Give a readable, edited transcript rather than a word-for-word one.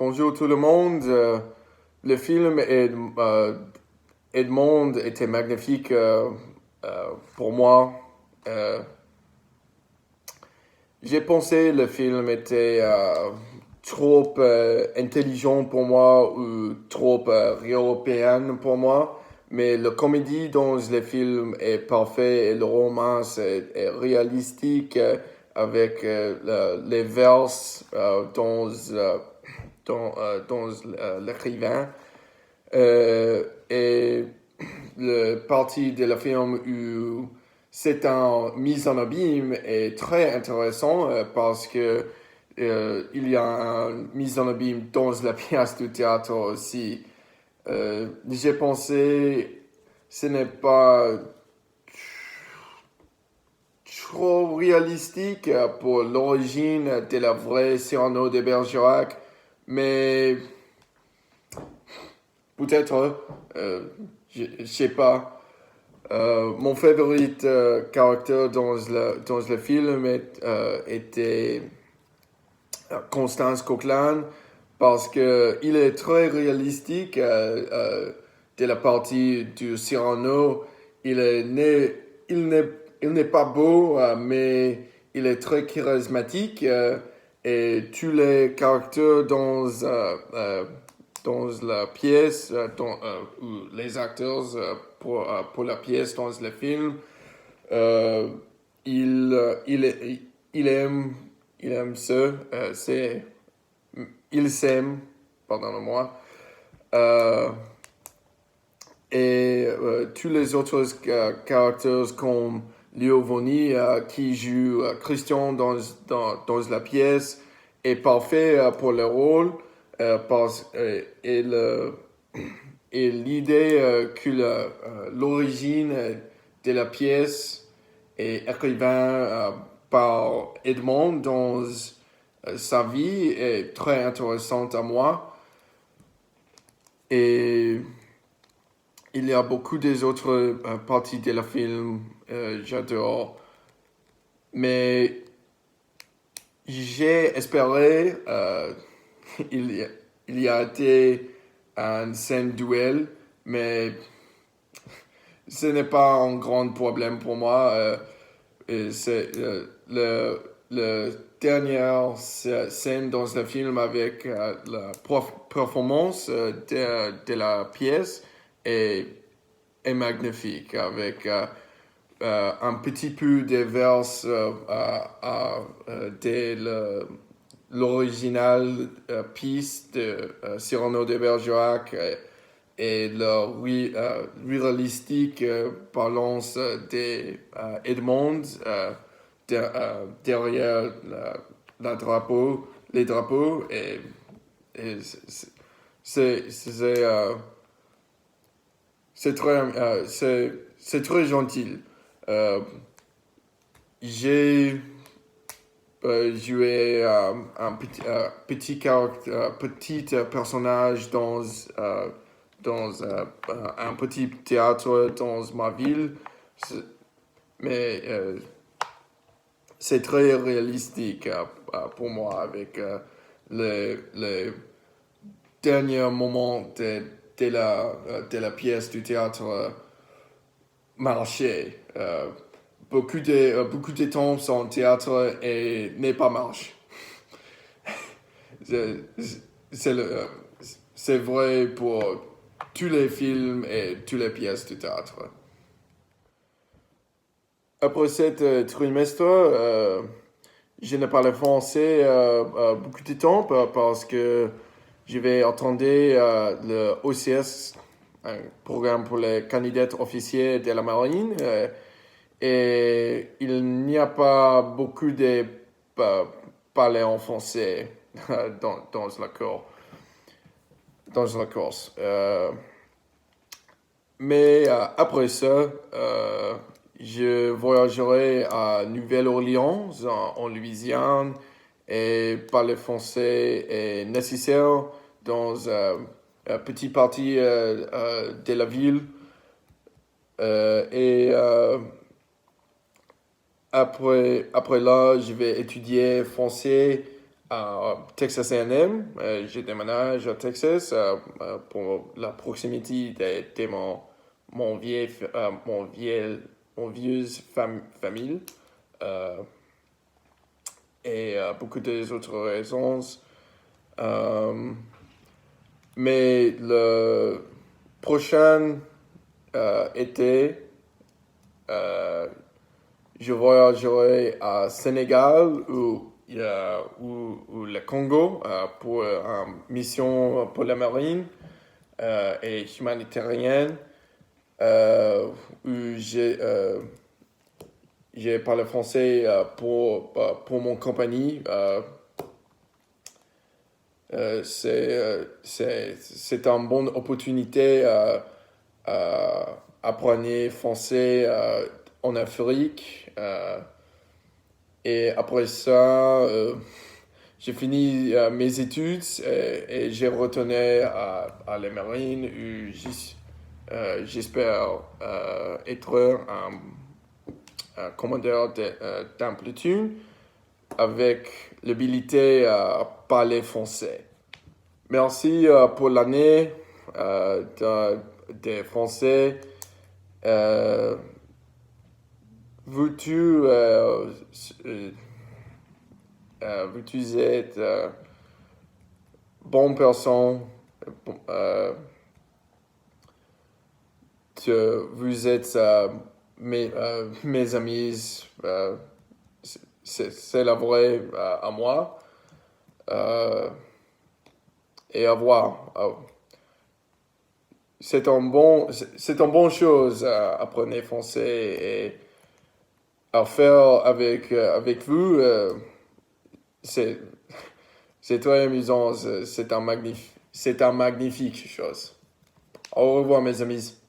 Bonjour tout le monde. Le film Edmond était magnifique pour moi. Euh, j'ai pensé le film était trop intelligent pour moi ou trop européen pour moi. Mais la comédie dans le film est parfait et le romance est réalistique avec les vers dans l'écrivain. Et le partie de la film où c'est un mise en abîme est très intéressant parce que il y a une mise en abîme dans la pièce du théâtre aussi. J'ai pensé ce n'est pas trop réalistique pour l'origine de la vraie Cyrano de Bergerac, mais peut-être, je sais pas. Mon favori caractère dans le film était Constance Coquelin parce que il est très réalistique de la partie du Cyrano. Il est né, il n'est, il n'est pas beau, mais il est très charismatique et tous les caractères dans la pièce, ou les acteurs pour la pièce dans le film, euh, il, euh, il, il aime, il aime ce, il s'aime, pardonnez-moi, euh, et tous les autres caractères comme Liovoni qui joue Christian dans la pièce est parfait pour le rôle et l'idée que l'origine de la pièce est écrivain par Edmond dans sa vie est très intéressante à moi. Et il y a beaucoup des autres parties de la film, j'adore. Mais j'ai espéré, il, y a, il y a été une scène duel, mais ce n'est pas un grand problème pour moi. C'est le dernière scène dans le film avec la performance de la pièce est, est magnifique avec un petit peu de vers de l'original piece de Cyrano de Bergerac et le réalistique balance de Edmond derrière les drapeaux et c'est très c'est très gentil. Euh, j'ai joué petit personnage dans un petit théâtre dans ma ville, c'est- mais c'est très réalistique pour moi avec les derniers moments de la pièce du théâtre marché. Beaucoup de temps en théâtre et n'est pas marche. C'est c'est c'est vrai pour tous les films et toutes les pièces de théâtre. Après cet trimestre, je ne parle français beaucoup de temps parce que je vais attendre le OCS, un programme pour les candidats officiers de la marine. Et il n'y a pas beaucoup de euh, parler en français dans la cour, dans la course. Mais après ça, je voyagerai à Nouvelle-Orléans, en Louisiane, et parler français est nécessaire dans une petite partie de la ville. Et après là, je vais étudier français à Texas A&M. J'ai déménagé à Texas pour la proximité de mon vieil, mon vieuse famille. Euh, et beaucoup d'autres raisons. Euh, mais le prochain été, euh, je voyagerai à Sénégal ou le Congo pour une mission pour la marine et humanitarienne où j'ai parlé français pour mon compagnie. C'est une bonne opportunité apprendre français en Afrique. Et après ça, j'ai fini mes études et j'ai retourné à la marine où j'espère être un commandeur d'un platoon avec l'habilité à parler français. Merci pour l'année de français. Euh, veux-tu veux-tu être bonne personne? Euh, vous êtes mes amis. C'est la vraie à moi. Et à voir. C'est une bonne chose à apprendre français et à faire avec vous. C'est, c'est très amusant. C'est un magnifique chose. Au revoir, mes amis.